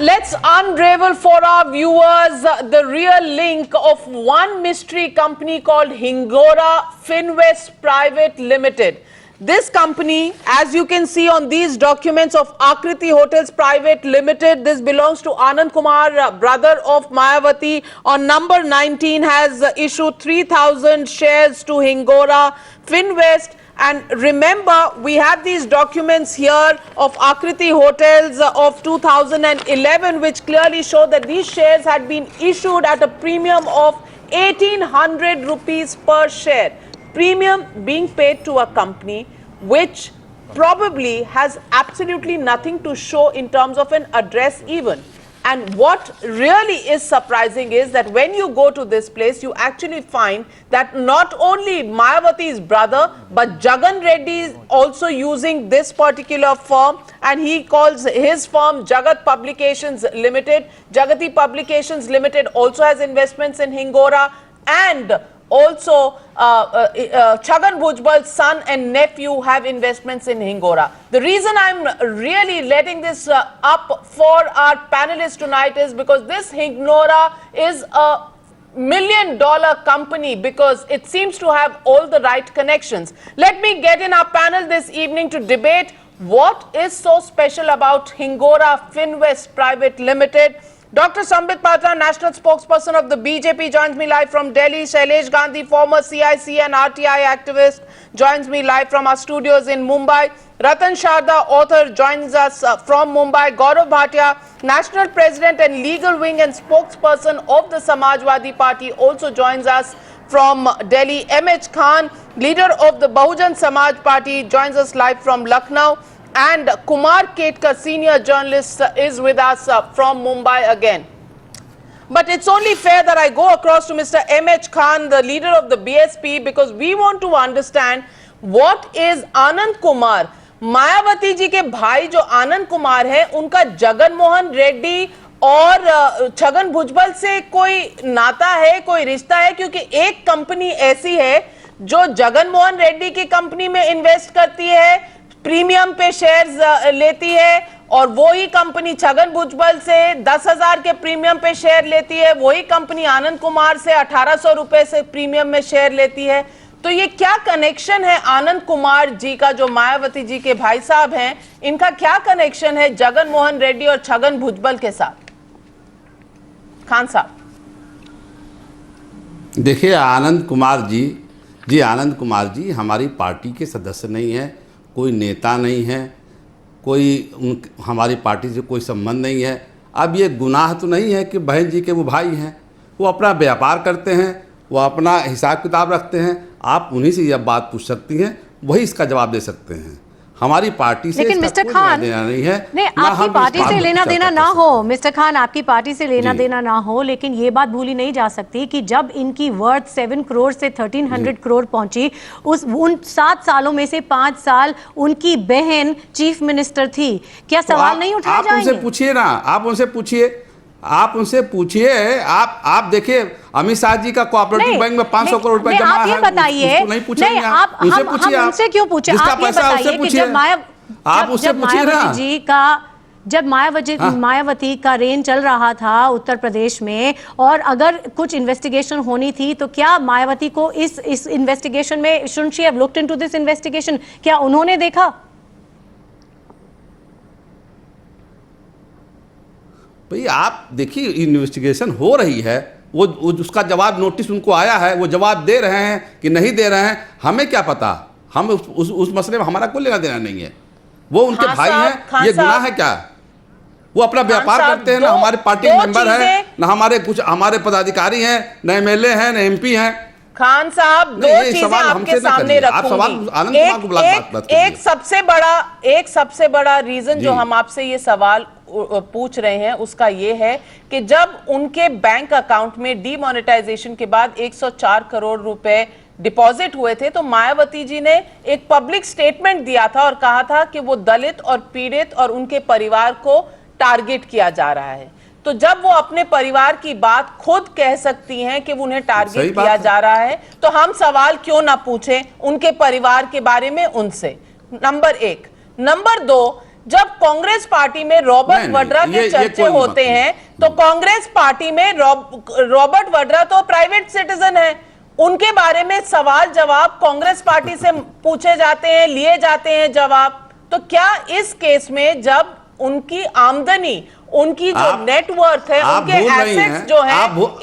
let's unravel for our viewers the real link of one mystery company called Hingora Finvest Private Limited. This company, as you can see on these documents of Akriti Hotels Private Limited, this belongs to Anand Kumar, brother of Mayawati, on number 19 has issued 3,000 shares to Hingora Finvest. And remember, we have these documents here of Akriti Hotels of 2011, which clearly show that these shares had been issued at a premium of 1,800 rupees per share. Premium being paid to a company which probably has absolutely nothing to show in terms of an address even. And what really is surprising is that when you go to this place, you actually find that not only Mayawati's brother, but Jagan Reddy is also using this particular firm, and he calls his firm Jagat Publications Limited. Jagati Publications Limited also has investments in Hingora, and also Chhagan Bhujbal's son and nephew have investments in Hingora. The reason I'm really letting this up for our panelists tonight is because this Hingora is a $1 million company because it seems to have all the right connections. Let me get in our panel this evening to debate what is so special about Hingora Finvest Private Limited. Dr. Sambit Patra, national spokesperson of the BJP, joins me live from Delhi. Shailesh Gandhi, former CIC and RTI activist, joins me live from our studios in Mumbai. Ratan Sharda, author, joins us from Mumbai. Gaurav Bhatia, national president and legal wing and spokesperson of the Samajwadi Party, also joins us from Delhi. M.H. Khan, leader of the Bahujan Samaj Party, joins us live from Lucknow. And Kumar Ketkar, senior journalist, is with us from Mumbai again. But it's only fair that I go across to Mr. M.H. Khan, the leader of the BSP, because we want to understand what is Anand Kumar. Mayawati ji के भाई जो आनंद कुमार है, उनका जगन मोहन रेड्डी और छगन भुजबल से कोई नाता है, कोई रिश्ता है? क्योंकि एक कंपनी ऐसी है जो जगन मोहन रेड्डी की कंपनी में इन्वेस्ट करती है, प्रीमियम पे शेयर्स लेती है, और वही कंपनी छगन भुजबल से 10,000 के प्रीमियम पे शेयर लेती है, वही कंपनी आनंद कुमार से 1,800 रुपए से प्रीमियम में शेयर लेती है. तो ये क्या कनेक्शन है आनंद कुमार जी का, जो मायावती जी के भाई साहब हैं, इनका क्या कनेक्शन है जगन मोहन रेड्डी और छगन भुजबल के साथ? खान साहब देखिए, आनंद कुमार जी हमारी पार्टी के सदस्य नहीं है, कोई नेता नहीं है, कोई हमारी पार्टी से कोई संबंध नहीं है. अब ये गुनाह तो नहीं है कि बहन जी के वो भाई हैं, वो अपना व्यापार करते हैं, वो अपना हिसाब किताब रखते हैं. आप उन्हीं से यह बात पूछ सकती हैं, वही इसका जवाब दे सकते हैं. हमारी पार्टी से लेकिन मिस्टर खान नहीं है. नहीं, आपकी पार्टी से लेना देना ना हो मिस्टर खान, आपकी पार्टी से लेना देना ना हो, लेकिन ये बात भूली नहीं जा सकती कि जब इनकी वर्थ 7 करोड़ से 1300 करोड़ पहुंची, उन 7 सालों में से 5 साल उनकी बहन चीफ मिनिस्टर थी. क्या सवाल नहीं उठाया जाएंगे? आप उनसे पूछिए ना, आप उनसे पूछिए. आप देखिए, अमित शाह जी का कोऑपरेटिव बैंक में 500 करोड़ रुपए जमा है. बताइए, नहीं पूछेंगे आप? उनसे पूछिए. आप उनसे क्यों पूछे? जिसका पैसा उससे पूछिए. आप उससे पूछिए ना. जी का जब मायावती का रेन चल रहा था उत्तर प्रदेश में, और अगर कुछ इन्वेस्टिगेशन होनी थी तो क्या मायावती को इस इन्वेस्टिगेशन में, shouldn't she have looked into this investigation, क्या उन्होंने देखा? भाई आप देखिए, इन्वेस्टिगेशन हो रही है, वो उसका जवाब नोटिस उनको आया है, वो जवाब दे रहे हैं कि नहीं दे रहे हैं, हमें क्या पता. हम उस मसले में हमारा कोई लेना देना नहीं है. वो उनके भाई हैं, ये गुनाह है क्या? वो अपना व्यापार करते हैं, ना हमारे पार्टी मेंबर है, ना हमारे पदाधिकारी हैं, ना एमएलए हैं, ना एमपी हैं. खान साहब, दो चीजें आपके सामने रखूंगी. एक सबसे बड़ा रीजन जो हम आपसे ये सवाल पूछ रहे हैं उसका ये है कि जब उनके बैंक अकाउंट में डीमोनेटाइजेशन के बाद 104 करोड़ रुपए डिपॉजिट हुए थे, तो मायावती जी ने एक पब्लिक स्टेटमेंट दिया था और कहा था कि वो दलित और पीड़ित और उनके परिवार को टारगेट किया जा रहा है. तो जब वो अपने परिवार की बात खुद कह सकती हैं कि उन्हें टारगेट किया जा रहा है, तो हम सवाल क्यों ना पूछें उनके परिवार के बारे में उनसे? नंबर 1. नंबर 2, जब कांग्रेस पार्टी में रॉबर्ट नहीं, वड्रा ये के चर्चे कोई होते बात हैं, तो कांग्रेस पार्टी में रॉबर्ट वड्रा तो प्राइवेट सिटीजन है, उनके बारे में सवाल जवाब कांग्रेस पार्टी से पूछे जाते हैं, लिए जाते हैं जवाब। तो क्या इस केस में जब उनकी आमदनी, उनकी जो नेटवर्थ है, उनके एसेट्स जो है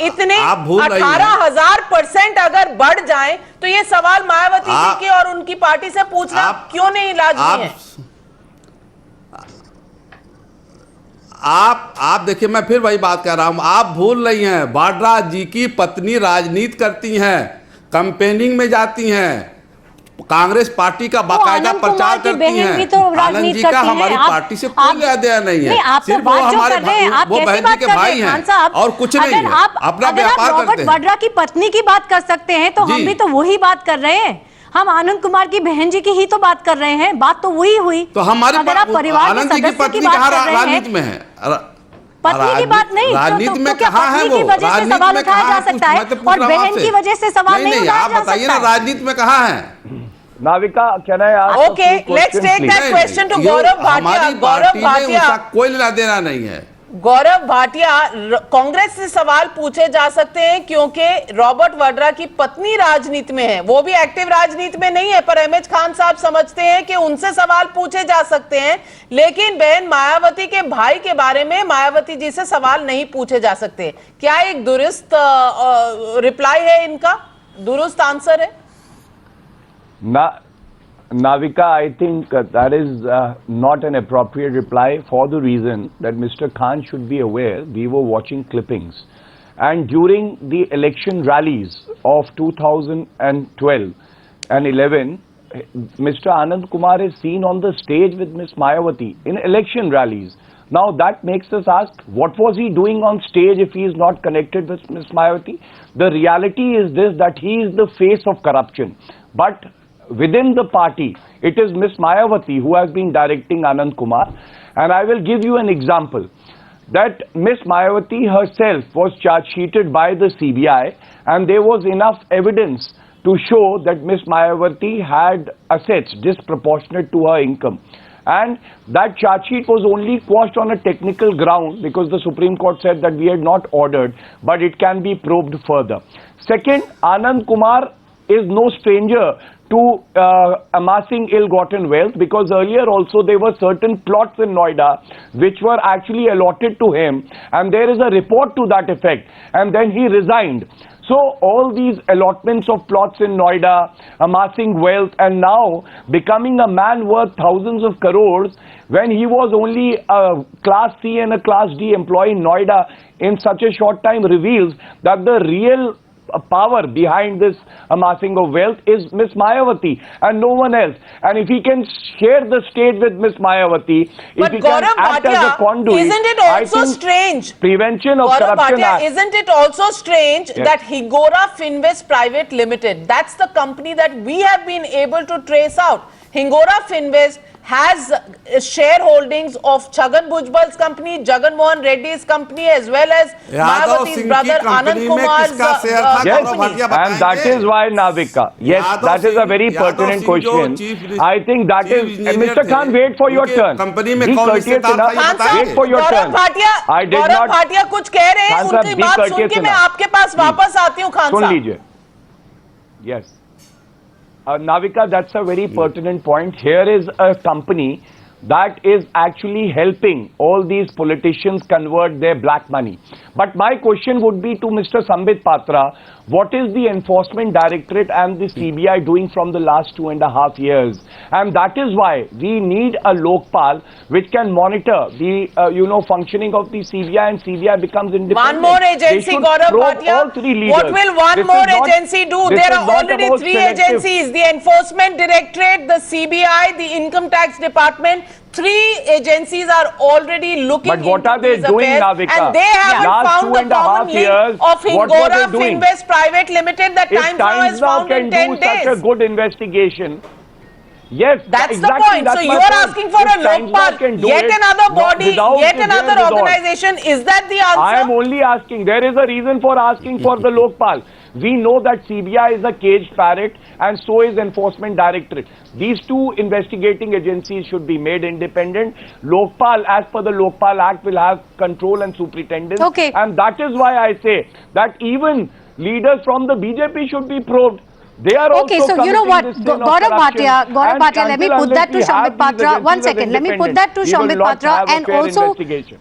इतने 18,000% अगर बढ़ जाएं, तो ये सवाल मायावती जी के और उनकी पार्टी से पूछना क्यों नहीं लाजमी है? आप देखिए, मैं फिर वही बात कर रहा हूं, आप भूल रही हैं वाड्रा जी की पत्नी राजनीति करती हैं, कैंपेनिंग में जाती हैं, कांग्रेस पार्टी का बाकायदा प्रचार करती हैं। तो आनंद जी का हमारी पार्टी से कोई लेना देना नहीं है, सिर्फ वो हमारे वो बहन जी के भाई हैं और कुछ नहीं है, अपना व्यापार करते हैं। वड्रा की पत्नी की बात कर सकते हैं तो हम भी तो वही बात कर रहे हैं, हम आनंद कुमार की बहन जी की ही तो बात कर रहे हैं, बात तो वही हुई। तो हमारे परिवार आनंद जी की पत्नी कहाँ राजनीति में है? पत्नी की बात नहीं, राजनीति में कहाँ है वो? राजनीति में सवाल उठाया जा सकता है और बहन की वजह से सवाल नहीं उठाया जा सकता। आप बताइए ना, राजनीति में कहाँ है? Navika, can I ask? Okay, let's take that question to Gaurav Bhatia. हमारी पार्टी में उसका कोई लेना देना नहीं है। गौरव भाटिया, कांग्रेस से सवाल पूछे जा सकते हैं क्योंकि रॉबर्ट वड्रा की पत्नी राजनीति में है, वो भी एक्टिव राजनीति में नहीं है, पर अहमद खान साहब समझते हैं कि उनसे सवाल पूछे जा सकते हैं, लेकिन बहन मायावती के भाई के बारे में मायावती जी से सवाल नहीं पूछे जा सकते। क्या एक दुरुस्त रिप्लाई है इनका, दुरुस्त आंसर है? Navika, I think that is not an appropriate reply for the reason that Mr. Khan should be aware. We were watching clippings, and during the election rallies of 2012 and 11, Mr. Anand Kumar is seen on the stage with Ms. Mayawati in election rallies. Now that makes us ask, what was he doing on stage if he is not connected with Ms. Mayawati? The reality is this, that he is the face of corruption. But within the party, it is Ms. Mayawati who has been directing Anand Kumar. And I will give you an example. That Ms. Mayawati herself was charge sheeted by the CBI, and there was enough evidence to show that Ms. Mayawati had assets disproportionate to her income. And that charge sheet was only quashed on a technical ground because the Supreme Court said that we had not ordered, but it can be probed further. Second, Anand Kumar is no stranger to amassing ill-gotten wealth, because earlier also there were certain plots in Noida which were actually allotted to him, and there is a report to that effect, and then he resigned. So all these allotments of plots in Noida, amassing wealth, and now becoming a man worth thousands of crores when he was only a class C and a class D employee in Noida in such a short time reveals that the real power behind this amassing of wealth is Ms. Mayawati and no one else. And if he can share the stage with Ms. Mayawati, if he can act as a conduit, isn't it also strange? Prevention of Corruption Act. Isn't it also strange that Hingora Finvest Private Limited, that's the company that we have been able to trace out. Hingora Finvest has shareholdings of Chhagan Bhujbal's company, Jagan Mohan Reddy's company, as well as Mayawati's brother Anand Kumar's company. And that is why, Navika, yes, that is a very pertinent question. I think that is, Mr. Khan, wait for your turn. Be courteous enough, wait for your turn. I did not. Bhatia कुछ कह रहे हैं, उनकी बात सुन के मैं आपके पास वापस आती हूँ, खान साहब. सुन लीजिए. Yes. Navika, that's a very pertinent point. Here is a company that is actually helping all these politicians convert their black money. But my question would be to Mr. Sambit Patra, what is the Enforcement Directorate and the CBI doing from the last 2.5 years? And that is why we need a Lokpal which can monitor the functioning of the CBI, and CBI becomes independent. One more agency, Gaurav Bhatia. What will one more agency do? There are already 3 agencies, the Enforcement Directorate, the CBI, the Income Tax Department. 3 agencies are already looking into these affairs. But what are they doing, Navika? And they haven't found the common link of Hingora Finvest Private Limited that Times Now has found in 10 days. Such a good investigation. Yes, That's exactly, the point. that's So my you are point. asking for If a Times Now can Lokpal, do yet it another body, without yet Vijay another Vidal. organization. Is that the answer? I am only asking. There is a reason for asking for the Lokpal. We know that CBI is a caged parrot and so is Enforcement Directorate. These two investigating agencies should be made independent. Lokpal, as per the Lokpal Act, will have control and superintendence. Okay. And that is why I say that even leaders from the BJP should be probed. They are Okay, also so you know committing what, this sin of Gaurav corruption. Bhatia, And let me until put that to unless we have Shambit these Patra. One agencies as second, let me put that to independent, we will Shambit not Patra have a and fair also investigation.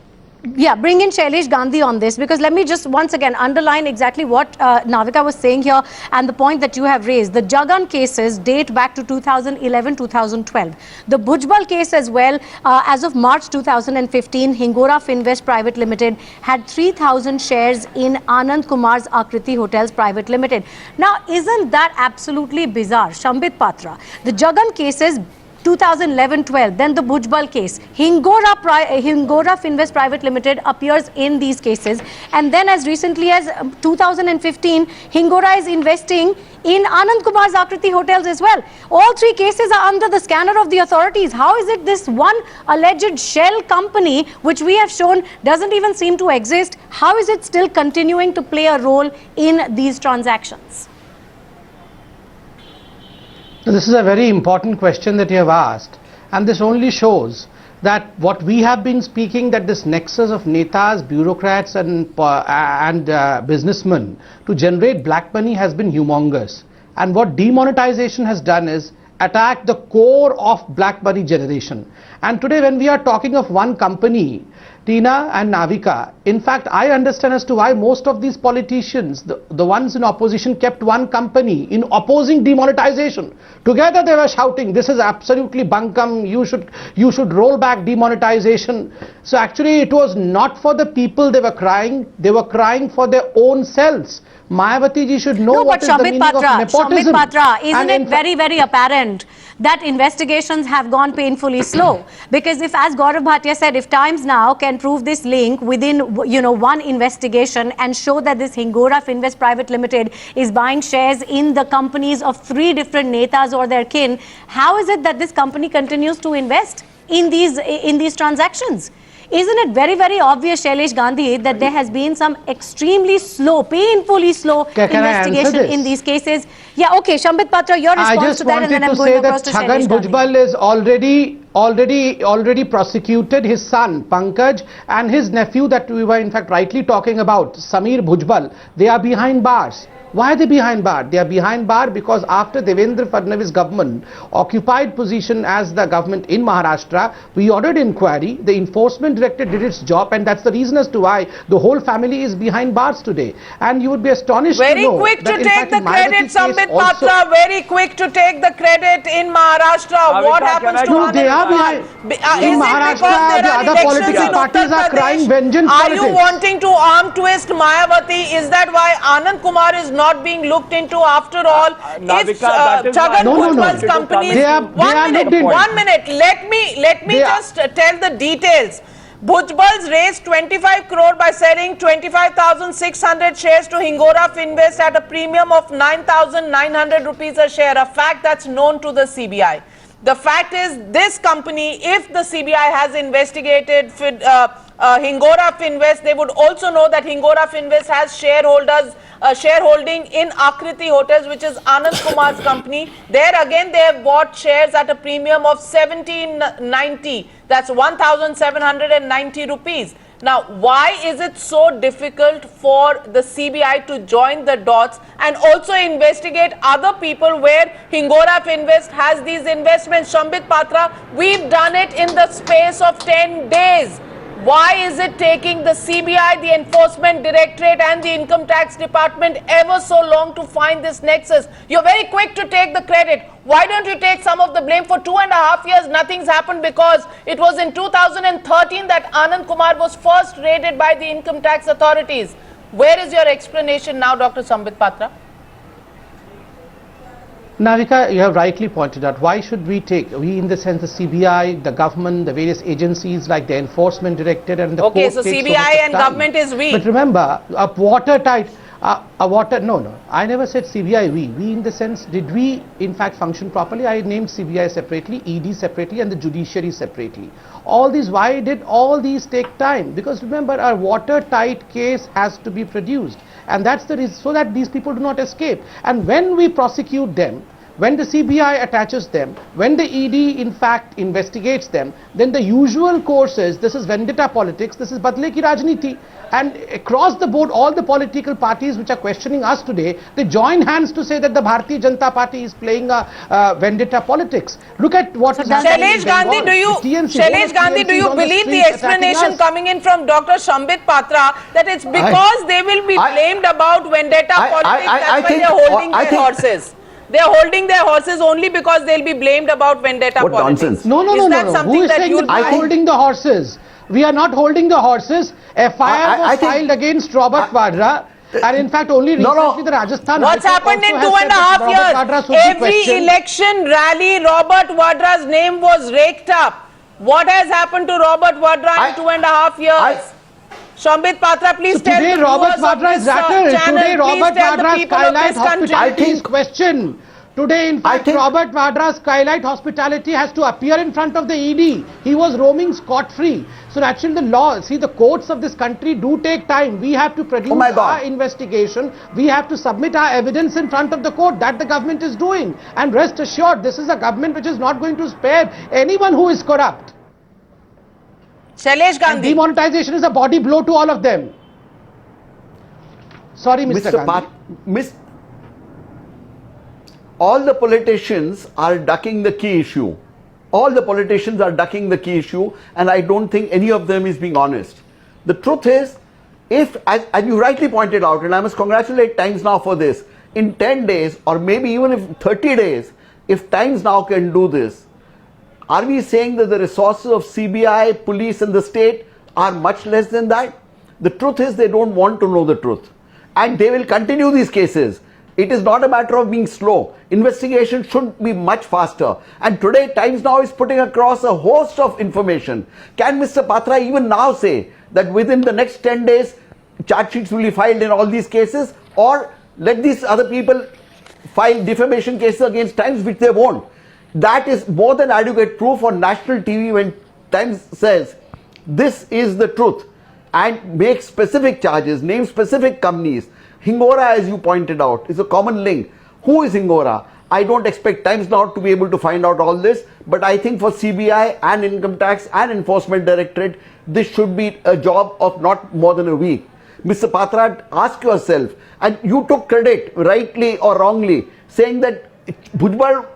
yeah, bring in Shailesh Gandhi on this, because let me just once again underline exactly what Navika was saying here and the point that you have raised. The Jagan cases date back to 2011-2012. The Bhujbal case as well, as of March 2015, Hingora Finvest Private Limited had 3,000 shares in Anand Kumar's Akriti Hotels Private Limited. Now, isn't that absolutely bizarre? Shambit Patra, the Jagan cases 2011-12, then the Bhujbal case. Hingora Finvest Private Limited appears in these cases. And then as recently as 2015, Hingora is investing in Anand Kumar's Akriti Hotels as well. All three cases are under the scanner of the authorities. How is it this one alleged shell company, which we have shown doesn't even seem to exist, how is it still continuing to play a role in these transactions? This is a very important question that you have asked, and this only shows that what we have been speaking, that this nexus of netas, bureaucrats and businessmen to generate black money has been humongous. And what demonetization has done is attack the core of black money generation. And today when we are talking of one company, Tina and Navika, in fact, I understand as to why most of these politicians, the ones in opposition, kept one company in opposing demonetization. Together they were shouting, this is absolutely bunkum, you should roll back demonetization. So actually it was not for the people they were crying for their own selves. Mayawati ji should know what is the meaning of nepotism. Shambit Patra, isn't it very, very apparent that investigations have gone painfully slow? Because if, as Gaurav Bhatia said, if Times Now can prove this link within, one investigation and show that this Hingora Finvest Private Limited is buying shares in the companies of 3 different netas or their kin, how is it that this company continues to invest in these transactions? Isn't it very, very obvious, Shailesh Gandhi, that there has been some extremely slow, painfully slow investigation in these cases? Yeah, okay, Shambit Patra, your response to that, and then I'm going across to Shailesh Gandhi. Bhujbal is already prosecuted his son Pankaj and his nephew that we were in fact rightly talking about, Samir Bhujbal. They are behind bars. Why are they behind bar? They are behind bar because after Devendra Fadnavis government occupied position as the government in Maharashtra, we ordered inquiry, the enforcement directorate did its job, and that's the reason as to why the whole family is behind bars today. And you would be astonished to know quick to that take the credit, Shambit Patra, very quick to take the credit in Maharashtra. What happens to No, they are behind. In Maharashtra, the other political parties are crying vengeance politics. Are you wanting to arm twist Mayawati? Is that why Anand Kumar is not being looked into after all? It's Jagan Bhujbal's companies. One minute. Let me just tell the details. Bhujbal's raised 25 crore by selling 25,600 shares to Hingora Finvest at a premium of 9,900 rupees a share, a fact that's known to the CBI. The fact is, this company, if the CBI has investigated Hingora Finvest, they would also know that Hingora Finvest has shareholding in Akriti Hotels, which is Anand Kumar's company. There again, they have bought shares at a premium of 1790. That's 1,790 rupees. Now, why is it so difficult for the CBI to join the dots and also investigate other people where Hingora Finvest has these investments? Shambit Patra, we've done it in the space of 10 days. Why is it taking the CBI, the Enforcement Directorate and the Income Tax Department ever so long to find this nexus? You're very quick to take the credit. Why don't you take some of the blame? For 2.5 years, nothing's happened because it was in 2013 that Anand Kumar was first raided by the income tax authorities. Where is your explanation now, Dr. Shambit Patra? Navika, you have rightly pointed out, why should we in the sense the CBI, the government, the various agencies like the Enforcement Directorate and the court. Okay, so CBI and government is weak. But remember, a watertight Water, no. I never said CBI, we in the sense, did we in fact function properly? I named CBI separately, ED separately and the judiciary separately. Why did all these take time? Because remember, our watertight case has to be produced, and that's the reason, so that these people do not escape. And when we prosecute them, when the CBI attaches them, when the ED in fact investigates them, then the usual course is, this is vendetta politics, this is badle ki rajniti. And across the board, all the political parties which are questioning us today, they join hands to say that the Bharatiya Janata Party is playing vendetta politics. Look at what is happening in Shailesh Gandhi, Bengal. Shailesh Gandhi, do you believe the explanation coming in from Dr. Shambit Patra that it's because they will be blamed about vendetta politics, that's why they're holding their horses? They are holding their horses only because they'll be blamed about vendetta What politics. nonsense. No. Is that something Who is that saying you'll that we are holding the horses? We are not holding the horses. FIR was filed against Robert Vadra. And in fact, only recently the Rajasthan What's High Court happened in also has 2.5 said that years? Robert Vadra should be Every questioned. election rally, Robert Vadra's name was raked up. What has happened to Robert Vadra in 2.5 years? Shambit Patra, please So tell today the Robert viewers of Vadra this is rattled. channel, Today please Robert tell the Vadra's people of Skylight this country. Hospitality is questioned. Today, in fact, think- Robert Vadra's Skylight Hospitality has to appear in front of the ED. He was roaming scot-free. So naturally the law, see, the courts of this country do take time. We have to produce my God. our investigation. We have to submit our evidence in front of the court. That the government is doing. And rest assured, this is a government which is not going to spare anyone who is corrupt. Shailesh And Gandhi. demonetization is a body blow to all of them. Sorry, Mr. Gandhi. All the politicians are ducking the key issue. All the politicians are ducking the key issue, and I don't think any of them is being honest. The truth is, and you rightly pointed out, and I must congratulate Times Now for this, in 10 days or maybe even if 30 days, if Times Now can do this, are we saying that the resources of CBI, police and the state are much less than that? The truth is they don't want to know the truth, and they will continue these cases. It is not a matter of being slow. Investigation should be much faster. And today, Times Now is putting across a host of information. Can Mr. Patra even now say that within the next 10 days, charge sheets will be filed in all these cases? Or let these other people file defamation cases against Times, which they won't? That is more than adequate proof on national TV when Times says this is the truth and make specific charges, name specific companies. Hingora, as you pointed out, is a common link. Who is Hingora? I don't expect Times Now to be able to find out all this, but I think for CBI and Income Tax and Enforcement Directorate, this should be a job of not more than a week. Mr. Patra, ask yourself, and you took credit, rightly or wrongly, saying that Bhujbal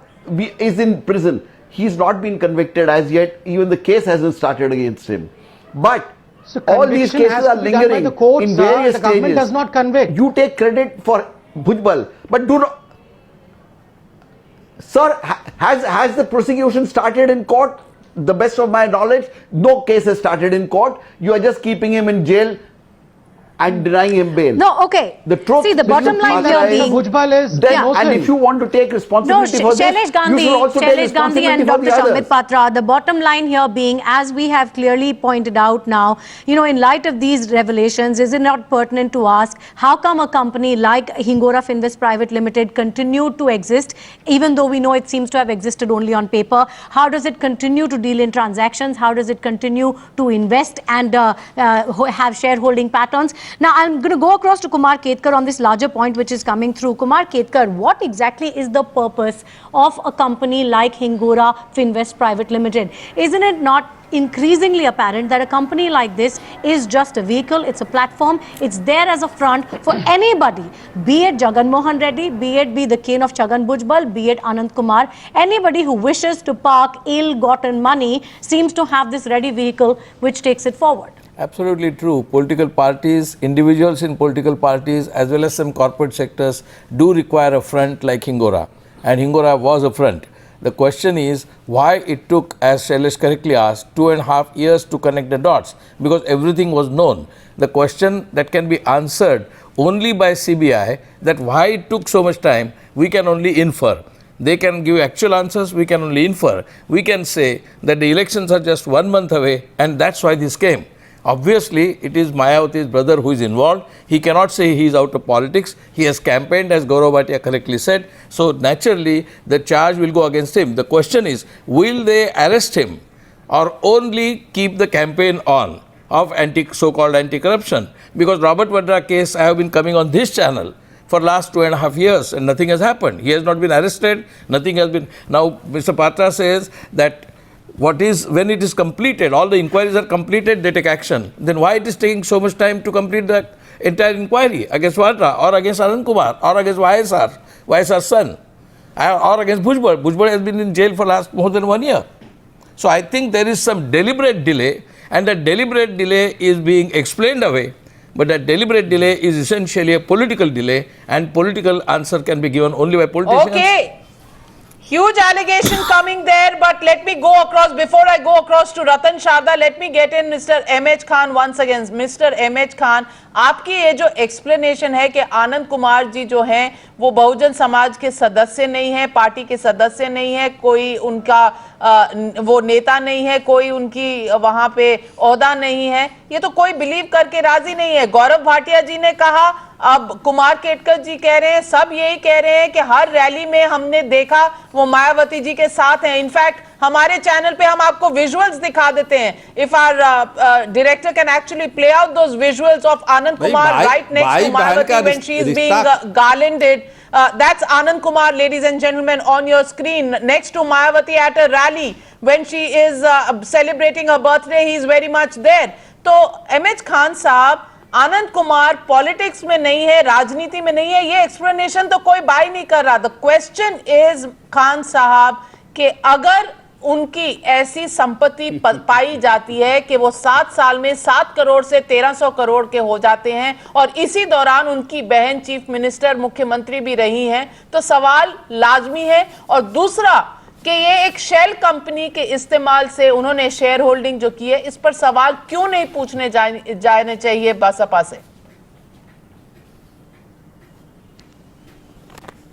is in prison. He's not been convicted as yet, even the case hasn't started against him. But So all these conviction cases has to are be done by lingering the courts, in sir. various The government stages. does not convict. You take credit for Bhujbal, but do not. Sir, has the prosecution started in court? The best of my knowledge, no case has started in court. You are just keeping him in jail and denying him bail. No, okay. The truth, See, the bottom Mr. line Patra, here is- being... Bhujbal is Then, innocent. and if you want to take No, responsibility for Shailesh this, Gandhi, you should also take Shailesh Gandhi responsibility and for Dr. the Shambit others. Patra, the bottom line here being, as we have clearly pointed out now, you know, in light of these revelations, is it not pertinent to ask, how come a company like Hingora Finvest Private Limited continued to exist, even though we know it seems to have existed only on paper? How does it continue to deal in transactions? How does it continue to invest and have shareholding patterns? Now, I'm going to go across to Kumar Ketkar on this larger point which is coming through. Kumar Ketkar, what exactly is the purpose of a company like Hingora Finvest Private Limited? Isn't it not increasingly apparent that a company like this is just a vehicle, it's a platform, it's there as a front for anybody, be it Jagan Mohan Reddy, be it the kin of Chhagan Bhujbal, be it Anand Kumar, anybody who wishes to park ill-gotten money seems to have this ready vehicle which takes it forward. Absolutely true. Political parties, individuals in political parties, as well as some corporate sectors do require a front like Hingora. And Hingora was a front. The question is why it took, as Shailesh correctly asked, 2.5 years to connect the dots, because everything was known. The question that can be answered only by CBI, that why it took so much time, we can only infer. They can give actual answers, we can only infer. We can say that the elections are just 1 month away and that's why this came. Obviously, it is Mayawati's brother who is involved. He cannot say he is out of politics. He has campaigned, as Gaurav Bhatia correctly said. So naturally, the charge will go against him. The question is, will they arrest him or only keep the campaign on of so-called anti-corruption? Because Robert Vadra case, I have been coming on this channel for last 2.5 years and nothing has happened. He has not been arrested. Nothing has been. Now, Mr. Patra says that when it is completed, all the inquiries are completed, they take action. Then why it is taking so much time to complete the entire inquiry against Vadra or against Anand Kumar or against YSR's son or against Bhujbal? Bhujbal has been in jail for last more than 1 year. So I think there is some deliberate delay, and that deliberate delay is being explained away. But that deliberate delay is essentially a political delay, and political answer can be given only by politicians. Okay. Huge allegation coming there, but let me go across. Before I go across to Ratan Sharda, let me get in Mr. M.H. Khan once again. Mr. M.H. Khan, आपकी ये जो explanation है कि आनंद कुमार जी जो हैं वो बहुजन समाज के सदस्य नहीं है, पार्टी के सदस्य नहीं है, कोई उनका वो नेता नहीं है, कोई उनकी वहां पे ओहदा नहीं है, ये तो कोई बिलीव करके राजी नहीं है। गौरव भाटिया जी ने कहा, अब कुमार केतकर जी कह रहे हैं, सब यही कह रहे हैं कि हर रैली में हमने देखा वो मायावती जी के साथ हैं। इनफैक्ट हमारे चैनल पे हम आपको विजुअल्स दिखा देते हैं। If our director can actually play out those visuals of Anand Kumar right next to Mayawati when she is being garlanded. That's Anand Kumar, ladies and gentlemen, on your screen, next to Mayawati at a rally when she is celebrating her birthday. He is very much there. तो M.H. Khan साहब, Anand Kumar politics में नहीं है, राजनीति में नहीं है, ये एक्सप्लेनेशन तो कोई बाय नहीं कर रहा। द क्वेश्चन इज खान साहब कि अगर उनकी ऐसी संपत्ति पाई जाती है कि वो 7 साल में 7 करोड़ से 1300 करोड़ के हो जाते हैं और इसी दौरान उनकी बहन चीफ मिनिस्टर मुख्यमंत्री भी रही हैं, तो सवाल लाजमी है। और दूसरा कि ये एक शेल कंपनी के इस्तेमाल से उन्होंने शेयर होल्डिंग जो की है, इस पर सवाल क्यों नहीं पूछने जाने चाहिए बसपा से?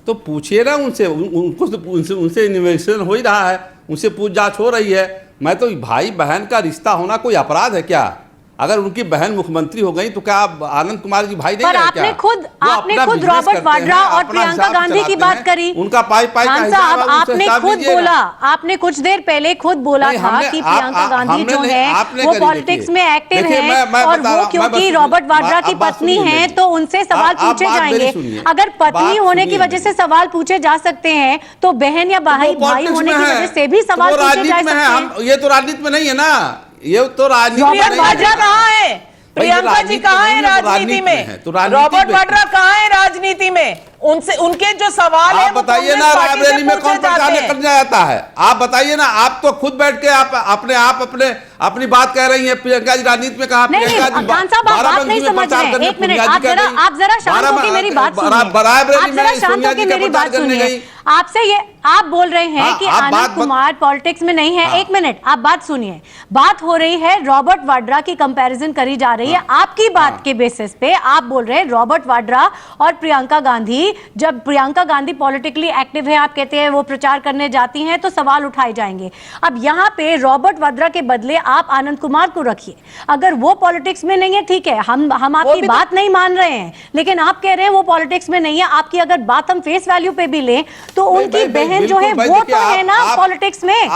तो पूछिए ना उनसे, उनसे इन्वेस्टिगेशन हो ही रहा है, उनसे पूछताछ हो रही है। मैं तो भाई बहन का रिश्ता होना कोई अपराध है क्या? अगर उनकी बहन मुख्यमंत्री हो गई तो क्या आप आनंद कुमार जी भाई नहीं है क्या? आपने खुद रॉबर्ट वाड्रा और प्रियंका गांधी की बात करी। उनका पाई का हिसाब आपने खुद बोला, आपने कुछ देर पहले खुद बोला था कि प्रियंका गांधी जो है वो पॉलिटिक्स में एक्टिव है और वो क्योंकि रॉबर्ट वाड्रा की पत्नी है तो उनसे सवाल पूछे जाएंगे। अगर पत्नी होने की वजह से सवाल पूछे जा सकते हैं तो बहन या भाई होने की वजह से भी सवाल पूछे जा सकते हैं। ये तो राजनीति में नहीं है ना, ये तो राजनीति रॉबर्ट वाड्रा कहाँ है? प्रियंका जी कहाँ है राजनीति में? रॉबर्ट वाड्रा कहाँ है राजनीति में? उनसे उनके जो सवाल है, आप बताइए ना, रायबरेली में कौन परेशान जाता है? आप बताइए ना, आप तो खुद बैठ के आप अपनी बात कह रही हैं। प्रियंका जी राजनीति में कहा, प्रियंका जी बात नहीं समझ रहे हैं। एक मिनट, आप जरा शांत होकर मेरी बात सुनिए। आप जरा शांत होकर मेरी बात सुनिए। आपसे ये आप बोल रहे हैं कि आनंद कुमार पॉलिटिक्स में नहीं है। एक मिनट, आप बात सुनिए। बात हो रही है रॉबर्ट वाड्रा की कंपैरिजन करी जा रही है। आपकी बात के बेसिस पे आप बोल रहे हैं रॉबर्ट वाड्रा और प्रियंका गांधी, जब प्रियंका गांधी पॉलिटिकली एक्टिव है, आप कहते हैं वो प्रचार करने जाती हैं तो सवाल उठाए जाएंगे। अब यहाँ पे रॉबर्ट वाड्रा के बदले आप आनंद कुमार को रखिए। अगर वो पॉलिटिक्स में नहीं है, ठीक है, हम आपकी बात नहीं मान रहे हैं, लेकिन आप कह रहे हैं वो पॉलिटिक्स में नहीं है। आपकी अगर बात हम फेस वैल्यू पे भी लें तो उनकी बहन जो है वो तो है ना पॉलिटिक्स में,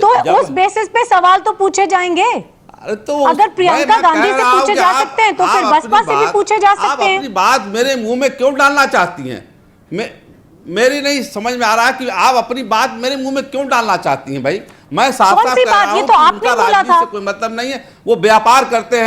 तो उस बेसिस पे सवाल तो पूछे जाएंगे। तो अगर प्रियंका गांधी से पूछे जा सकते हैं तो फिर बसपा से भी पूछे जा सकते हैं। अपनी बात मेरे मुंह में क्यों डालना चाहती हैं? मेरी नहीं समझ में आ रहा कि आप अपनी बात मेरे मुंह में क्यों डालना चाहती हैं भाई? मैं साफ साफ कह रहा हूं तो आपने बोला था कोई मतलब नहीं है। वो व्यापार करते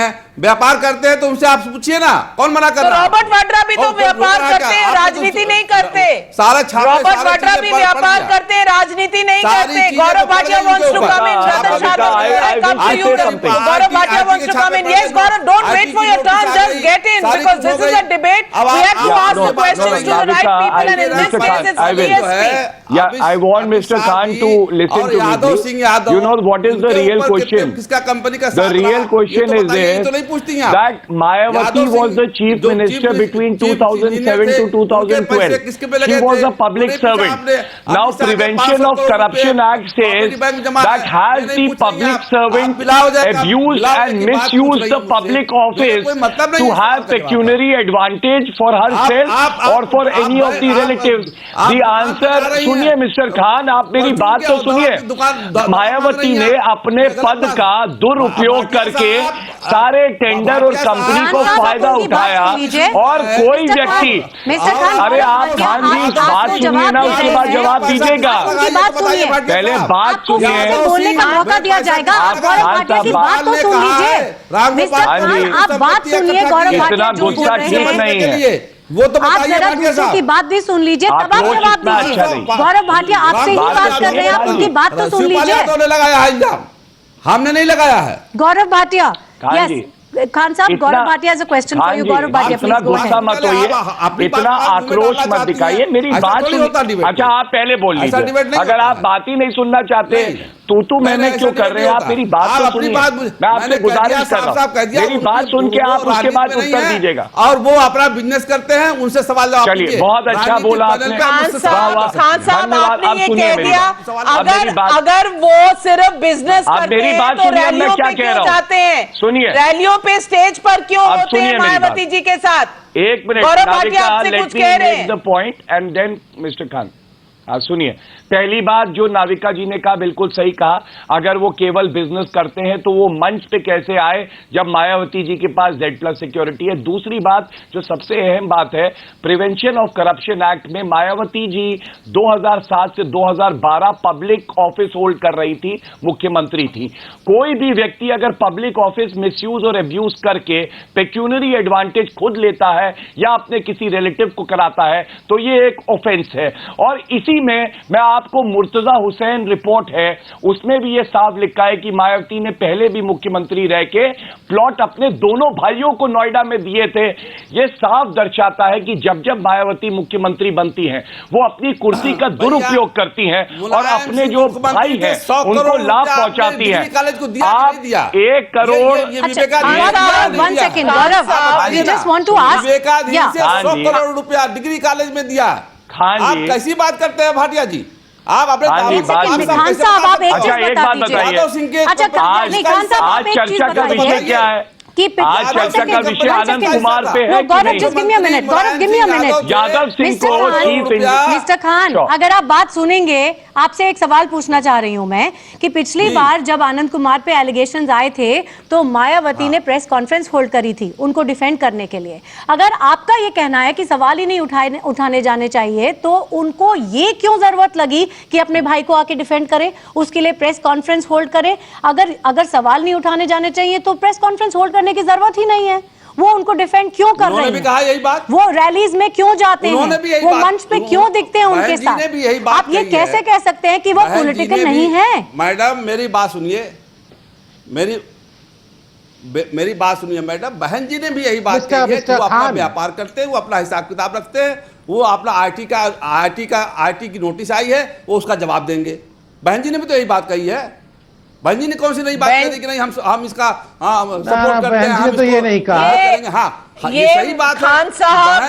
हैं तो उनसे आप पूछिए ना, कौन मना कर रहा है? रॉबर्ट वाड्रा भी तो व्यापार करते हैं, राजनीति नहीं करते। रॉबर्ट वाड्रा भी व्यापार करते हैं, राजनीति नहीं करते। Gaurav Bhatia wants to come in. Ratan Sharda, I come to you. Gauram Bhatia wants to come in. Yes, Gaurav, don't wait for your turn. Just get in because this is a debate. We have to ask the questions to the right people, and in this case, it's DSP. Yeah, I want Mr. Khan to listen to me. You know what is the real question? किसका company का The real question is this: पूछती हैं आप? that Mayawati Yadav was the Singh chief जो minister chief between chief 2007 engineer to थे, उनके पैसे 2012. किसके पे She लगे was थे? a public उन्हें पूछा servant. आपने, Now आपके साथ Prevention 500 of करोड़ Corruption रुपए Act says कॉपरेटिव बैंक जमा that है। has ये the नहीं पूछेंगे public आप servant बिला हो जाएगा, abused बिला होने and की बात पूछ misused रही the हूँ मुझसे। public मेरा office कोई मतलब नहीं to है have इस सवाल का जवाब। pecuniary advantage for herself or for any of the relatives? The answer, सुनिए मिस्टर खान, आप मेरी बात तो सुनिए। मायावती ने अपने पद का दुरुपयोग करके सारे टेंडर और कंपनी को फायदा उठाया और कोई व्यक्ति, अरे आप खान जी बात सुनिए ना, उसके बाद जवाब दीजिएगा। पहले बात सुनिए, बोलने का मौका दिया जाएगा। गौरव भाटिया की बात तो सुन लीजिए। मिस्टर खान, आप बात सुनिए। गौरव भाटिया जो बोल रहे हैं, वो तो आप बताइए जरा भाटिया दूसरों साहब। की बात भी सुन लीजिए, तब आप अप्रोच जवाब इतना दीजिए। अच्छा नहीं। गौरव भाटिया आपसे ही बात कर रहे हैं, आप उनकी बात तो सुन शिवपाल लीजिए। यादव ने लगाया है इल्जाम, हमने नहीं लगाया है। गौरव भाटिया, खान जी, खान साहब, Gaurav Bhatia has a question for you. Gaurav Bhatia इतना प्लीज गो गुस्सा अहेड। मत होइए, इतना आक्रोश मत दिखाइए, मेरी बात सुनिए। अच्छा आप पहले बोल लीजिए, अगर आप बात ही नहीं सुनना चाहते तो मैंने क्यों कर रहे हैं? आप मेरी बात तो सुनिए, मैं आपसे गुजारिश कर रहा हूं, मेरी बात सुन के आप उसके बाद उत्तर दीजिएगा। और वो अपना बिजनेस करते हैं, उनसे सवाल जवाब चलिए, कीजिए। बहुत अच्छा बोला आपने। खान साहब आपने ये कह दिया, अब मेरी बात, अगर वो सिर्फ बिजनेस आप करते मेरी हैं बात तो सुनिए, मैं रैलियों क्या पे कह क्यों रहा हूं? जाते हैं? सुनिए, रैलियों पे स्टेज पर क्यों अब होते सुनिए हैं मेरी मायावती बात। जी के साथ? एक मिनट, गौरव भाटिया आपसे कुछ कह रहे हैं। The point and then mister Khan. हाँ सुनिए, पहली बात जो नाविका जी ने कहा बिल्कुल सही कहा, अगर वो केवल बिजनेस करते हैं तो वो मंच पे कैसे आए जब मायावती जी के पास Z+ सिक्योरिटी है। दूसरी बात जो सबसे अहम बात है, प्रिवेंशन ऑफ करप्शन एक्ट में मायावती जी 2007 से 2012 पब्लिक ऑफिस होल्ड कर रही थी, मुख्यमंत्री थी। कोई भी व्यक्ति अगर पब्लिक ऑफिस मिसयूज और अब्यूज करके पेक्यूनरी एडवांटेज खुद लेता है या अपने किसी रिलेटिव को कराता है तो ये एक ऑफेंस है। और इसी में मैं आपको मुर्तजा हुसैन रिपोर्ट है, उसमें भी ये साफ लिखा है कि मायावती ने पहले भी मुख्यमंत्री रह के प्लॉट अपने दोनों भाइयों को नोएडा में दिए थे। ये साफ दर्शाता है कि जब जब मायावती मुख्यमंत्री बनती हैं वो अपनी कुर्सी का दुरुपयोग करती हैं और अपने जो भाई हैं उनको लाभ पहुंचाती हैं। आप 1 crore 1 second Gaurav, I just want to ask, 100 crore रुपया डिग्री कॉलेज में दिया। आप कैसी बात करते हैं भाटिया जी? आप अपने खान साहब आप एक चीज बता दीजिए। यादव सिंह के अच्छा खान साहब आप एक चीज चर्चा का बता विषय दीजिए क्या है? कि आज चर्चा का विषय आनंद कुमार पे है कि गौरव नहीं? Just give me a minute, Gaurav give me a minute. Yadav Singh को चीफ मिस्टर खान, अगर आप बात सुनेंगे, आपसे एक सवाल पूछना चाह रही हूं मैं कि पिछली बार जब आनंद कुमार पे एलिगेशंस आए थे तो मायावती ने प्रेस कॉन्फ्रेंस होल्ड करी थी उनको डिफेंड करने के लिए। अगर आपका ये कहना है कि सवाल ही नहीं उठाने जाने चाहिए तो उनको ये क्यों जरूरत लगी कि अपने भाई को आके डिफेंड करें, उसके लिए प्रेस कॉन्फ्रेंस होल्ड करें? अगर सवाल नहीं उठाने जाने चाहिए तो प्रेस कॉन्फ्रेंस होल्ड करने की जरूरत ही नहीं है। वो उनको डिफेंड क्यों कर रहे हैं? भी कहा यही बात, वो रैलीज में क्यों जाते हैं, वो मंच पे क्यों दिखते हैं उनके साथ? आप ये कैसे कह सकते हैं कि वो पॉलिटिकल नहीं है? मैडम मेरी बात सुनिए, मेरी बात सुनिए मैडम, बहन जी ने भी यही बात कही है। वो अपना व्यापार करते हैं, वो अपना हिसाब किताब रखते हैं, वो अपना आईटी की नोटिस आई है वो उसका जवाब देंगे। बहन जी ने भी तो यही बात कही है। बहन जी ने कौन सी नई बात कही कि नहीं हम इसका सपोर्ट करते हैं, हम तो ये नहीं कहा। हाँ ये सही बात है। खान साहब,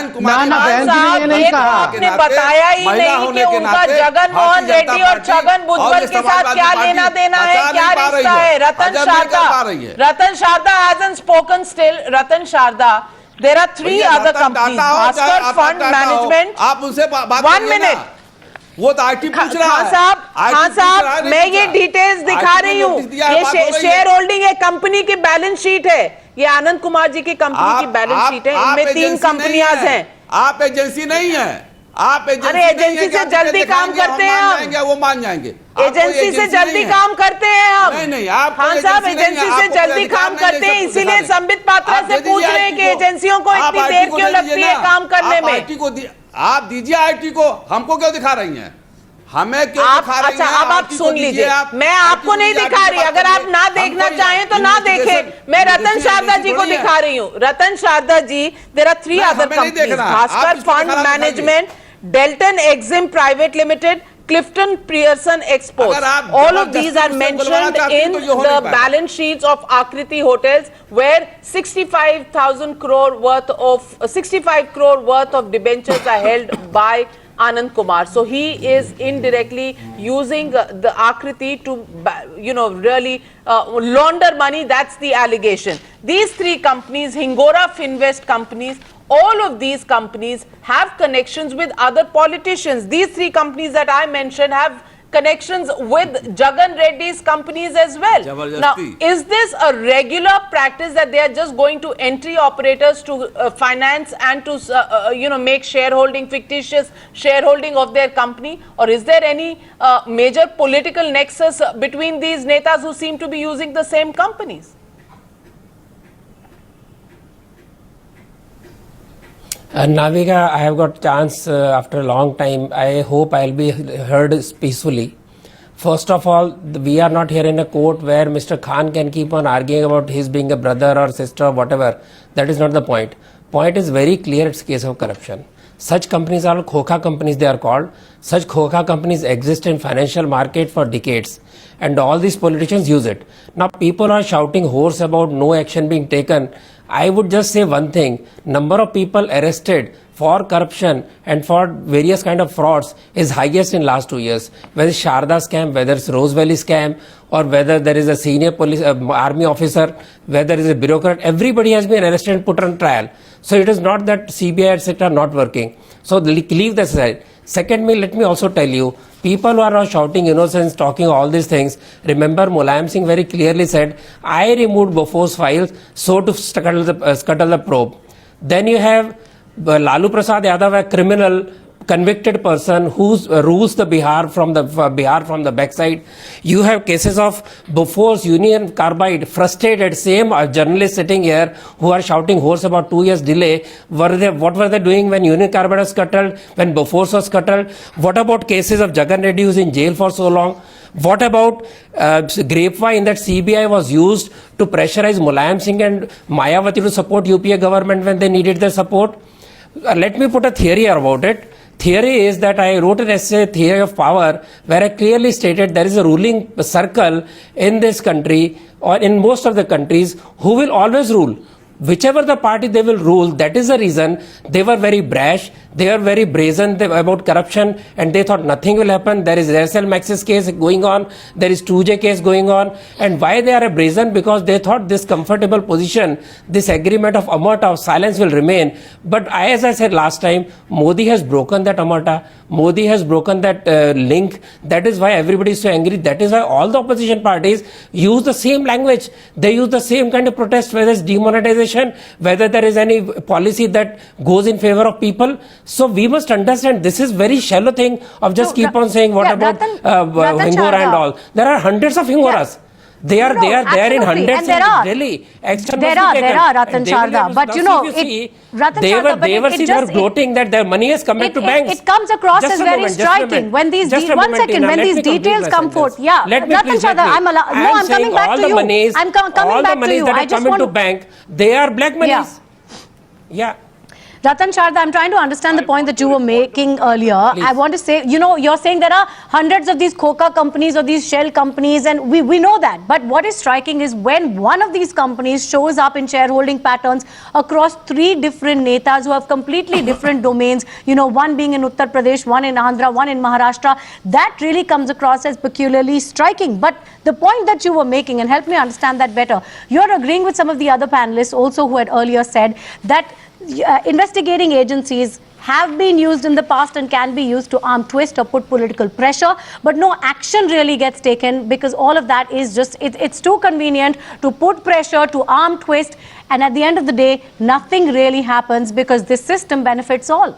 आपने बताया ही नहीं कि उनका जगन मोहन रेड्डी और छगन भुजबल के साथ क्या लेना देना है, क्या रिश्ता है। रतन Sharda hasn't spoken still. Ratan Sharda, there are 3 other companies, Bhaskar Fund Management. आप उनसे बात 1 minute. वो तो आईटी पूछ रहा है। खान साहब मैं ये डिटेल्स दिखा रही हूँ, ये शेयर होल्डिंग एक कंपनी की बैलेंस शीट है, ये आनंद कुमार जी की कंपनी की बैलेंस शीट है, इनमें 3 कंपनियां हैं। आप एजेंसी नहीं है, आप एजेंसी से जल्दी काम करते हैं हम, वो मान जाएंगे। एजेंसी से जल्दी काम करते हैं हम। नहीं आप खान साहब एजेंसी से जल्दी काम करते हैं, इसीलिए संबित पात्रा से पूछ रहे हैं कि एजेंसियों को इतनी देर क्यों लगती है काम करने में। आप दीजिए आईटी को, हमको क्यों दिखा रही हैं? हमें क्यों दिखा रही हैं? अच्छा अब आप सुन लीजिए, मैं आपको नहीं दिखा रही, अगर आप ना देखना चाहें तो ना देखें। मैं रतन शारदा जी को दिखा रही हूँ। Ratan Sharda ji, there are 3 other companies, Bhaskar fund management, Delton Exim private limited, Clifton Pearson Exports. अगर आप All of these are जबरदस्ती उससे बुलवाना mentioned चाहते हैं in तो ये हो नहीं the पाएगा। balance sheets of Akriti Hotels, where 65 crore worth of debentures are held by Anand Kumar. So he is indirectly using the Akriti to, really launder money. That's the allegation. These three companies, Hingora Finvest companies, all of these companies have connections with other politicians. These three companies that I mentioned have connections with Jagan Reddy's companies as well. Now, is this a regular practice that they are just going to entry operators to finance and to make shareholding, fictitious shareholding of their company, or is there any major political nexus between these netas who seem to be using the same companies? Navika, I have got chance after a long time. I hope I'll be heard peacefully. First of all, we are not here in a court where Mr. Khan can keep on arguing about his being a brother or sister or whatever. That is not the point. Point is very clear, it's a case of corruption. Such companies are Khoka companies, they are called. Such Khoka companies exist in financial market for decades. And all these politicians use it. Now people are shouting hoarse about no action being taken. I would just say one thing, number of people arrested for corruption and for various kind of frauds is highest in last 2 years. Whether it's Sharda scam, whether it's Rose Valley scam, or whether there is a senior police, army officer, whether there is a bureaucrat, everybody has been arrested and put on trial. So it is not that CBI etc. are not working. So leave that aside. Secondly, let me also tell you, people who are now shouting innocence, talking all these things, remember Mulayam Singh very clearly said, I removed Bofo's files so to scuttle the probe. Then you have Lalu Prasad Yadav, a criminal convicted person who rules the Bihar from the backside. You have cases of Bofo's Union Carbide, frustrated, same journalists sitting here who are shouting hoarse about 2 years delay. What were they doing when Union Carbide was scuttled, when Bofo's was scuttled? What about cases of Jagan Reddy who's in jail for so long? What about grapevine that CBI was used to pressurize Mulayam Singh and Mayawati to support UPA government when they needed their support? Let me put a theory about it. Theory is that I wrote an essay, Theory of Power, where I clearly stated there is a ruling circle in this country or in most of the countries who will always rule. Whichever the party they will rule, that is the reason they were very brash, they were very brazen about corruption and they thought nothing will happen. There is Aircel Maxis case going on, there is 2J case going on. And why they are brazen? Because they thought this comfortable position, this agreement of omerta, of silence will remain. But as I said last time, Modi has broken that omerta. Modi has broken that link. That is why everybody is so angry. That is why all the opposition parties use the same language. They use the same kind of protest, whether it's demonetization, whether there is any policy that goes in favor of people. So we must understand this is very shallow thing of just keep on saying what about Hingora and all. There are hundreds of Hingoras. Yeah. They are there in hundreds in Delhi. There are Ratan Sharda, but they were gloating that their money has come back to banks. It comes across as very striking when these details come forth. Yeah, Ratan Sharda, I'm coming back to you. I'm coming back to you. That are coming to bank, they are black monies. Yeah. Ratan Sharda, I'm trying to understand the point that you were making earlier. Please. I want to say, you're saying there are hundreds of these Khoka companies or these shell companies, and we know that. But what is striking is when one of these companies shows up in shareholding patterns across 3 different netas who have completely different domains, one being in Uttar Pradesh, one in Andhra, one in Maharashtra, that really comes across as peculiarly striking. But the point that you were making, and help me understand that better, you're agreeing with some of the other panelists also who had earlier said that investigating agencies have been used in the past and can be used to arm twist or put political pressure, but no action really gets taken because all of that is just, it's too convenient to put pressure, to arm twist, and at the end of the day, nothing really happens because this system benefits all.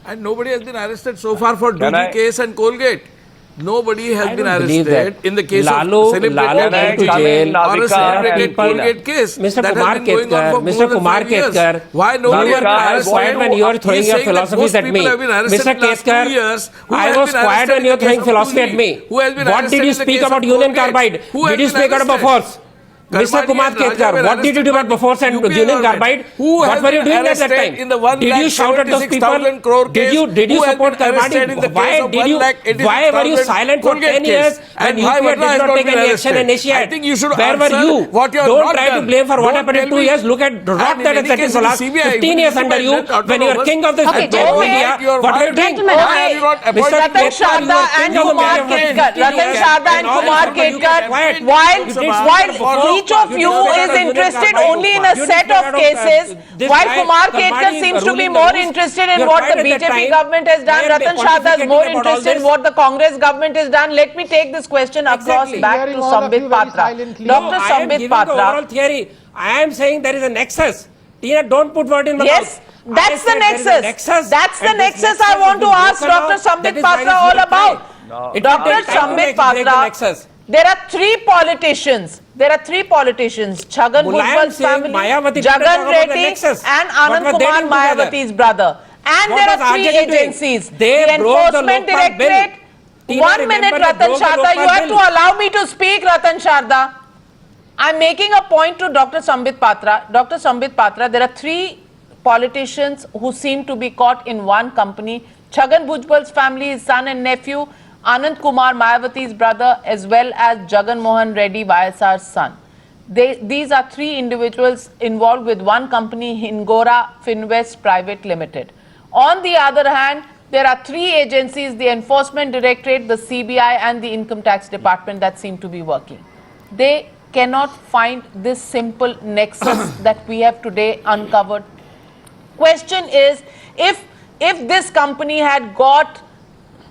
And nobody has been arrested so far for DG case and Colgate. Nobody has been arrested in the case of celebrated went to jail or a celebrated Colgate case. Mr. Kumar Ketkar, why nobody you were quiet when you were throwing your philosophies at me. Mr. Ketkar, I was quiet when you were throwing philosophy at me. What did you speak about Union Carbide? Did you speak out of force? Mr. Kumar Ketkar, what did you do about Bofors and Union Carbide? What were you doing at that time? Did you shout at those people? Did you support Karmani? Why were you silent for 10 years when UPA did not take any action in Asia? I think you should Where were you? Don't try to blame for what happened in 2 years. Look at the rot that has set in for last 15 years under you when you were king of the media. What were you doing? Ratan Sharda and Kumar Ketkar, while each of you is interested only in a set of cases, while Kumar Ketkar seems to be more interested in what the BJP government has done, Ratan Sharda is more interested in what the Congress government has done. Let me take this question across back to Sambit Patra. Dr. Sambit Patra. I am saying there is a nexus. Tina, don't put word in the Yes. mouth. That's the nexus. That's the nexus I want to ask Dr. Sambit Patra all about. Dr. Sambit Patra, there are three politicians. Chhagan Bhujbal's family, Jagan Reddy and Anand Kumar Mayawati's brother. And there are three agencies. The Enforcement Directorate. 1 minute, Ratan Sharda. You have to allow me to speak, Ratan Sharda. I'm making a point to Dr. Sambit Patra. Dr. Sambit Patra, there are three politicians who seem to be caught in one company. Chhagan Bhujbal's family, his son and nephew, Anand Kumar Mayawati's brother, as well as Jagan Mohan Reddy, YSR's son. These are three individuals involved with one company, Hingora Finvest Private Limited. On the other hand, there are three agencies, the Enforcement Directorate, the CBI and the Income Tax Department, that seem to be working. They cannot find this simple nexus that we have today uncovered. Question is, if this company had got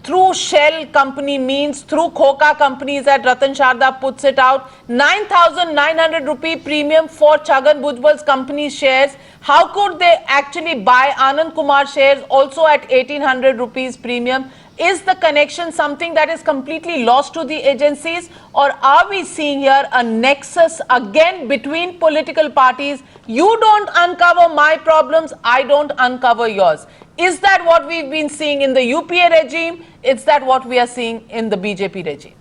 through shell company means, through Khoka companies that Ratan Sharda puts it out, 9,900 rupee premium for Chhagan Bhujbal's company shares, how could they actually buy Anand Kumar shares also at 1,800 rupees premium? Is the connection something that is completely lost to the agencies, or are we seeing here a nexus again between political parties? You don't uncover my problems, I don't uncover yours. Is that what we've been seeing in the UPA regime? Is that what we are seeing in the BJP regime?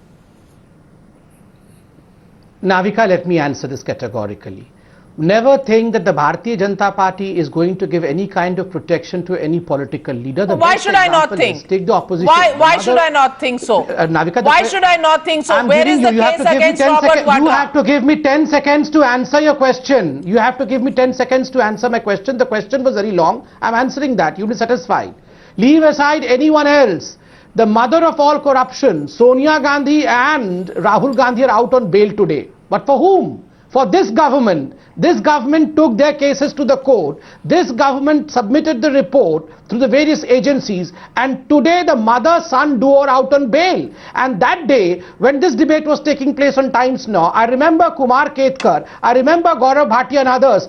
Navika, let me answer this categorically. Never think that the Bharatiya Janata Party is going to give any kind of protection to any political leader. Why should I not think? Take the opposition. Why should I not think so? Navika, why should I not think so? Where is the case against Robert Vadra? You have to give me 10 seconds to answer your question. You have to give me 10 seconds to answer my question. The question was very long. I'm answering that. You'll be satisfied. Leave aside anyone else. The mother of all corruption, Sonia Gandhi and Rahul Gandhi, are out on bail today. But for whom? For this government. This government took their cases to the court. This government submitted the report through the various agencies, and today the mother-son duo are out on bail. And that day, when this debate was taking place on Times Now, I remember Kumar Ketkar, I remember Gaurav Bhatia and others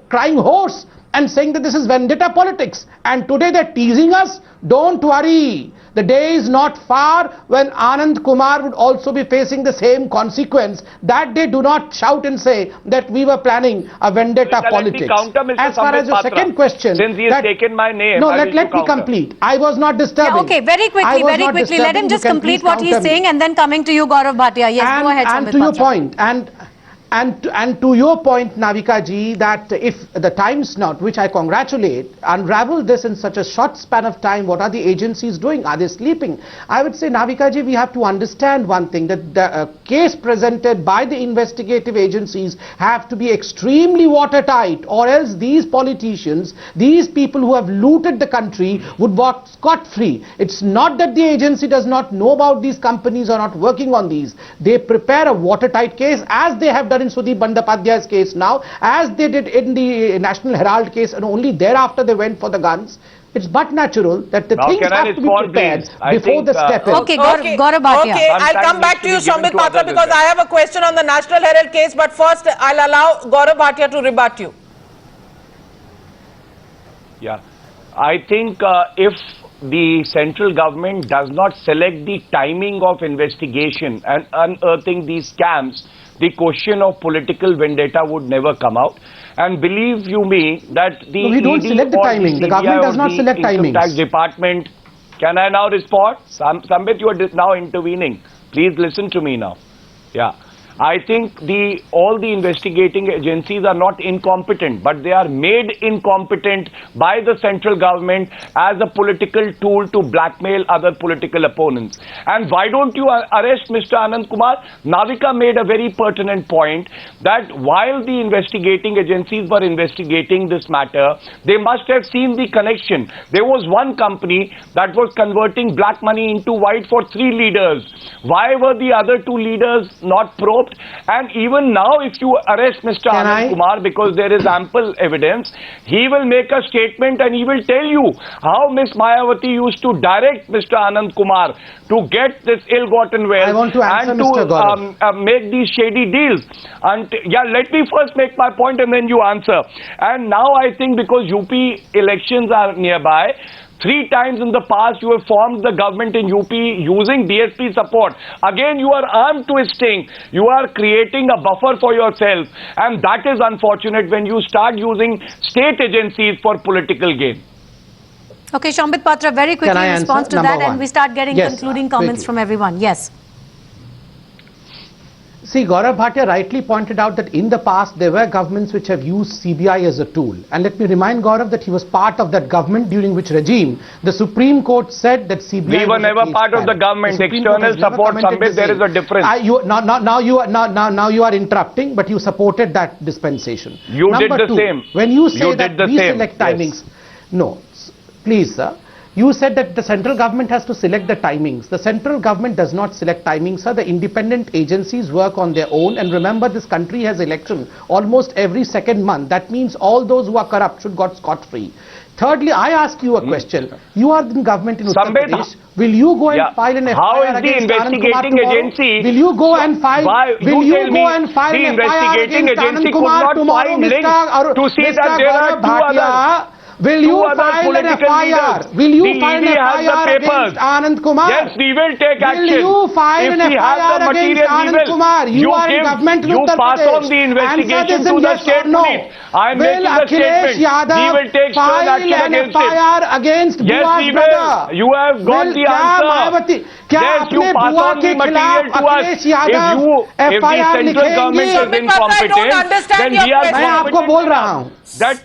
crying hoarse and saying that this is vendetta politics. And today they're teasing us. Don't worry. The day is not far when Anand Kumar would also be facing the same consequence. That day, do not shout and say that we were planning a vendetta politics. As far as your second question, since he has taken my name, no, let me complete. I was not disturbing. Yeah, okay, very quickly. Let him just complete what he's saying, and then coming to you, Gaurav Bhatia. Yes, go ahead, Sambit Patra. And to your point, and to your point, Navika ji, that if the Times Now, which I congratulate, unravel this in such a short span of time, what are the agencies doing? Are they sleeping? I would say, Navika ji, we have to understand one thing, that the case presented by the investigative agencies have to be extremely watertight, or else these politicians, these people who have looted the country, would walk scot-free. It's not that the agency does not know about these companies or not working on these. They prepare a watertight case, as they have done in Sudeep Bandyopadhyay's case now, as they did in the National Herald case, and only thereafter they went for the guns. It's but natural that the things have to be prepared before the step in. Okay, Gaurav Bhatia. Okay, I'll come back to you, Sambit Patra, because I have a question on the National Herald case, but first I'll allow Gaurav Bhatia to rebut you. Yeah, I think if the central government does not select the timing of investigation and unearthing these scams, the question of political vendetta would never come out. And believe you me, that the we don't select the timing. The government does not select timings. Tax department. Can I now respond? Sambit, you are now intervening. Please listen to me now. Yeah. I think all the investigating agencies are not incompetent, but they are made incompetent by the central government as a political tool to blackmail other political opponents. And why don't you arrest Mr. Anand Kumar? Navika made a very pertinent point that while the investigating agencies were investigating this matter, they must have seen the connection. There was one company that was converting black money into white for 3 leaders. Why were the other 2 leaders not probed? And even now, if you arrest Mr. Anand Kumar, because there is ample evidence, he will make a statement and he will tell you how Ms. Mayawati used to direct Mr. Anand Kumar to get this ill-gotten wealth I want to answer and Mr. to Gaurav. make these shady deals. And yeah, let me first make my point and then you answer. And now I think because UP elections are nearby, 3 times in the past you have formed the government in UP using BSP support. Again, you are armed twisting. You are creating a buffer for yourself. And that is unfortunate when you start using state agencies for political gain. Okay, Shambit Patra, very quickly Can I answer? response to Number that, and one. we start getting Yes, concluding comments quickly. from everyone. Yes. See, Gaurav Bhatia rightly pointed out that in the past there were governments which have used CBI as a tool. And let me remind Gaurav that he was part of that government during which regime the Supreme Court said that CBI We were was a never caged part of the parrot. government. Supreme Court External has never support, commented Sambit, the there is same. a difference. Now you are interrupting, but you supported that dispensation. You did Number the 2, same. when you say You that did the we same. select Yes. timings, no, please sir. You said that the central government has to select the timings. The central government does not select timings, sir. The independent agencies work on their own. And remember, this country has election almost every second month. That means all those who are corrupt should go scot-free. Thirdly, I ask you a question. You are in government in Uttar Sambit, Pradesh. Will you go and yeah, file an how FIR is the against Anand Kumar investigating tomorrow? agency- Will you go and file? Why- Will you you tell go me and file the an FIR investigating against agency Anand could Kumar not tomorrow, find links Mr. to see that there are Gaurav two Bhatia? other- Will two you other file an political FIR? leaders. Will you The file an ED has the FIR papers. against Anand Kumar? Yes, we will take action. Will you file If an we have the FIR against material, we Anand will. Kumar? You are in give- government in you Uttar pass Pradesh. on the investigation Answer this to in the yes state or no. police. I am Will making a Akhilesh statement. Yadav We will take stern file action an against him. FIR against Yes, Bua's we brother? will. You have got Will the क्या answer. Mayawati क्या Yes, you अपने pass बुआ on के the खिलाफ material to us. Akhilesh Yadav If the FIR central government is लिखेंगे? Shambit Patra, I don't incompetent, understand then your we are question. मैं आपको competent बोल रहा enough. हूँ. That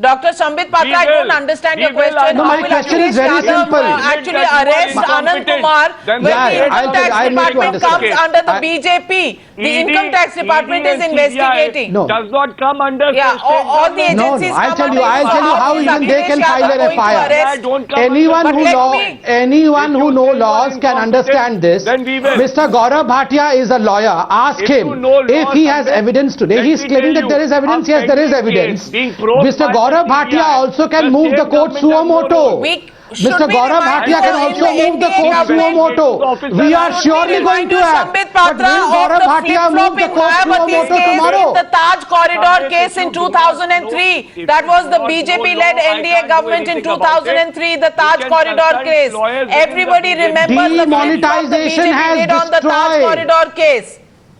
Dr. Shambit Patra, I We don't will. understand We your will question. No, How my will question Akhilesh is very Yadav, simple. actually That you are arrest Anand incompetent. Kumar Then when Yeah, the I'll income tax make you department understand. comes under the I- BJP? The ED income tax department ED is and investigating. CBI No. does not come under Yeah, the state all the government. No, agencies I'll come tell under you. I'll it. tell you So how is even they Akhilesh can Yadav file an going to FIR. arrest? Don't come Anyone under who But let know me- anyone If who you know say you are laws can incompetent, understand this. then we will. Mr. Gaurav Bhatia is a lawyer. Ask If him you know laws, if he has Sambit, evidence today. let He is me claiming tell that there is you, evidence. a Yes, there is pending evidence. case being probed Mr. by Gaurav the Bhatia CBI, also can the move the state court government suo has no moto. role. Should Mr. we Gaurav remind Bhatia can you in also the move the NDA court suo government- moto. Officer We are should surely we going remind to you, act. Shambit But Patra, will of Gaurav the Bhatia move flip-flop the in court suo Mayawati's moto case tomorrow? in the Taj corridor Sambit, case if in you do not 2003. know- if That you was do the not know BJP-led law, I NDA can't do government in anything about it. 2003, the You Taj can corridor consult case. lawyers within the Everybody BJP. remembers the flip-flop the Demonetization BJP has did on the Taj destroyed. corridor case.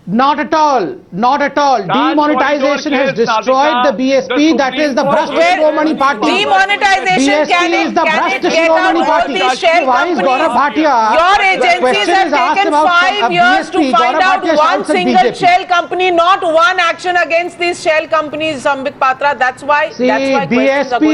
Not at all. Not at all. Demonetization has destroyed the BSP. That is the Bhrashta Shiromani Party. Demonetization, BSP can is it the get Bhrashta out Shiromani all Party. these shell Why is Gaurav companies? Bhatia? Your The agencies question have is asked taken about 5 years to BSP. find Gaurav out Bhatia one shouts at single BJP. shell company, not one action against these shell companies, Sambit Patra. That's why questions are going to be asked of you.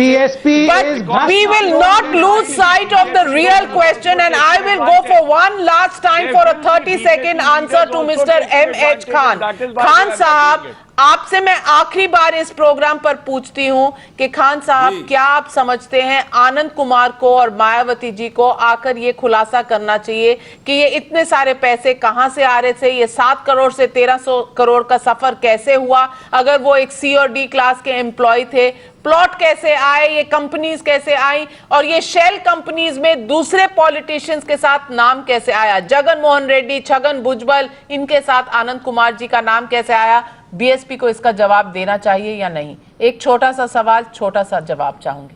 BSP But is we will not lose sight of the real question, and I will go for one last time for a 30-second answer to Mr. M.H. Khan. Khan साहब, आपसे मैं आखिरी बार इस programme पर पूछती हूं कि खान साहब, क्या आप समझते हैं आनंद कुमार को और मायावती जी को आकर ये खुलासा करना चाहिए कि ये इतने सारे पैसे कहां से आ रहे थे, ये 7 करोड़ से 1300 करोड़ का सफर कैसे हुआ, अगर वो एक सी और डी क्लास के एम्प्लॉय थे, प्लॉट कैसे आए, ये कंपनीज कैसे आई, और ये शेल कंपनीज में दूसरे पॉलिटिशियंस के साथ नाम कैसे आया, जगन मोहन रेड्डी, छगन भुजबल, इनके साथ आनंद कुमार जी का नाम कैसे आया। बीएसपी को इसका जवाब देना चाहिए या नहीं? एक छोटा सा सवाल, छोटा सा जवाब चाहूंगी।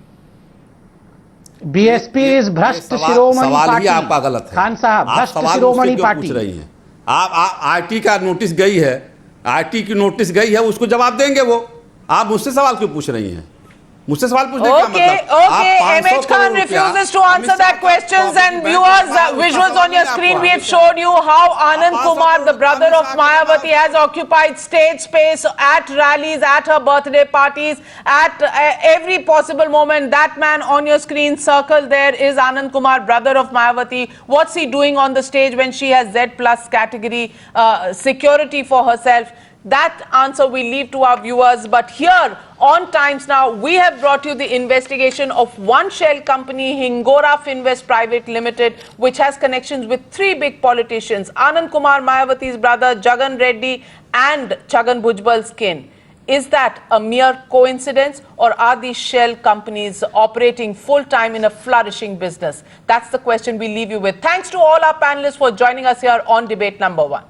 बीएसपी इज भ्रष्ट शिरोमणि सवाल पार्टी। ही आपका गलत है। खान साहब, आप भ्रष्ट सवाल शिरोमणि मुझसे क्यों पार्टी पूछ रही हैं? आप आईटी का नोटिस गई है, आईटी की नोटिस गई है, उसको जवाब देंगे वो। आप मुझसे सवाल क्यों पूछ रही हैं? मुझसे सवाल पूछने का Okay, मतलब आप okay. 500 MH Khan करोड़ रुपया refuses to Amit answer Shah that का questions, property and bank viewers, में उसका visuals सवाल on your नहीं screen, आपको we have आगे। showed you how Anand 500 Kumar, the crore brother Amit of Shah के Mayawati, pass- has occupied stage space at rallies, at her birthday parties, at every possible moment. That man on your screen circled there is Anand Kumar, brother of Mayawati. What's he doing on the stage when she has Z plus category security for herself? That answer we leave to our viewers. But here on Times Now, we have brought you the investigation of one shell company, Hingora Finvest Private Limited, which has connections with three big politicians, Anand Kumar Mayawati's brother, Jagan Reddy, and Chhagan Bhujbal's kin. Is that a mere coincidence, or are these shell companies operating full-time in a flourishing business? That's the question we leave you with. Thanks to all our panelists for joining us here on debate number 1.